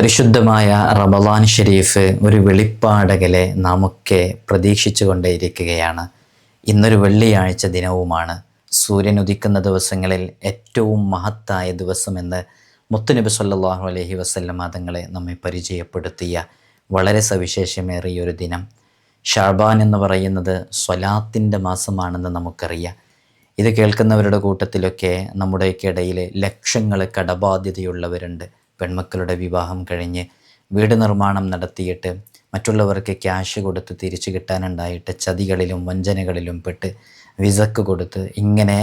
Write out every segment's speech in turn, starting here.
പരിശുദ്ധമായ റമളാൻ ഷരീഫ് ഒരു വെളിപ്പാടകലെ നാമൊക്കെ പ്രതീക്ഷിച്ചു കൊണ്ടേയിരിക്കുകയാണ്. ഇന്നൊരു വെള്ളിയാഴ്ച ദിനവുമാണ്. സൂര്യൻ ഉദിക്കുന്ന ദിവസങ്ങളിൽ ഏറ്റവും മഹത്തായ ദിവസമെന്ന് മുത്തുനബി സല്ലല്ലാഹു അലൈഹി വസല്ലം തങ്ങളെ നമ്മെ പരിചയപ്പെടുത്തിയ വളരെ സവിശേഷമേറിയൊരു ദിനം. ഷഅബാൻ എന്ന് പറയുന്നത് സ്വലാത്തിൻ്റെ മാസമാണെന്ന് നമുക്കറിയാം. ഇത് കേൾക്കുന്നവരുടെ കൂട്ടത്തിലൊക്കെ നമ്മുടെയൊക്കെ ഇടയിൽ ലക്ഷങ്ങൾ കടബാധ്യതയുള്ളവരുണ്ട്. പെൺമക്കളുടെ വിവാഹം കഴിഞ്ഞ് വീട് നിർമ്മാണം നടത്തിയിട്ട് മറ്റുള്ളവർക്ക് ക്യാഷ് കൊടുത്ത് തിരിച്ചു കിട്ടാനുണ്ടായിട്ട് ചതികളിലും വഞ്ചനകളിലും പെട്ട് വിസക്ക് കൊടുത്ത് ഇങ്ങനെ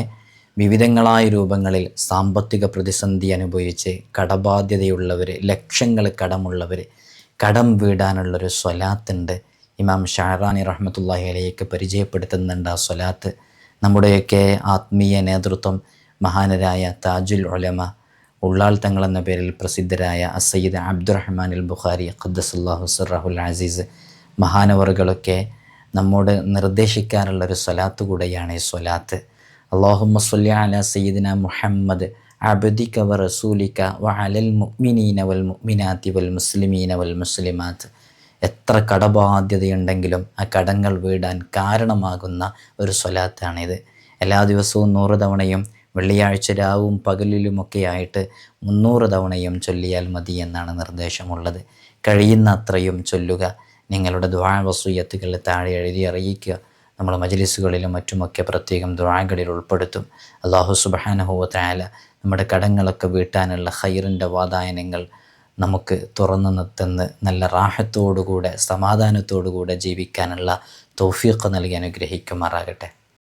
വിവിധങ്ങളായ രൂപങ്ങളിൽ സാമ്പത്തിക പ്രതിസന്ധി അനുഭവിച്ച് കടബാധ്യതയുള്ളവർ, ലക്ഷങ്ങൾ കടമുള്ളവർ, കടം വീടാനുള്ളൊരു സ്വലാത്തുണ്ട്. ഇമാം ഷഅറാനി റഹ്മത്തുള്ളാഹി അലൈഹിക്ക് പരിചയപ്പെടുത്തുന്നുണ്ട് ആ സ്വലാത്ത്. നമ്മുടെയൊക്കെ ആത്മീയ നേതൃത്വം മഹാനരായ താജുൽ ഉലമ ഉള്ളാൾ തങ്ങൾ എന്ന പേരിൽ പ്രസിദ്ധരായ സയ്യിദ് അബ്ദുറഹ്മാൻ അൽ ബുഖാരി ഖദ്ദസല്ലാഹു സിർറഹുൽ അസീസ് മഹാനവറുകളൊക്കെ നമ്മോട് നിർദ്ദേശിക്കാനുള്ളൊരു സ്വലാത്ത് കൂടെയാണ് ഈ സ്വലാത്ത്. അല്ലാഹുമ്മ സ്വല്ലി അലാ സയ്യിദിന മുഹമ്മദ് അബ്ദിക വ റസൂലിക വ അലൽ മുഅ്മിനീന വൽ മുഅ്മിനാത്തി വൽ മുസ്ലിമീന വൽ മുസ്ലിമാത്ത്. എത്ര കടബാധ്യതയുണ്ടെങ്കിലും ആ കടങ്ങൾ വീടാൻ കാരണമാകുന്ന ഒരു സ്വലാത്താണിത്. എല്ലാ ദിവസവും 100 തവണയും വെള്ളിയാഴ്ച രാവും പകലിലുമൊക്കെ ആയിട്ട് 300 തവണയും ചൊല്ലിയാൽ മതി എന്നാണ് നിർദ്ദേശമുള്ളത്. കഴിയുന്ന അത്രയും ചൊല്ലുക. നിങ്ങളുടെ ദുആ വസിയ്യത്തുകൾ താഴെ എഴുതി അറിയിക്കുക. നമ്മൾ മജ്ലിസുകളിലും മറ്റുമൊക്കെ പ്രത്യേകം ദുആകളിൽ ഉൾപ്പെടുത്തും. അല്ലാഹു സുബ്ഹാനഹു വ തആല നമ്മുടെ കടങ്ങളൊക്കെ വീട്ടാനുള്ള ഖൈറിൻ്റെ വാതായനങ്ങൾ നമുക്ക് തുറന്നു തന്ന് നല്ല റാഹത്തോടുകൂടെ സമാധാനത്തോടുകൂടെ ജീവിക്കാനുള്ള തൗഫീഖ് നൽകി അനുഗ്രഹിക്കുമാറാകട്ടെ.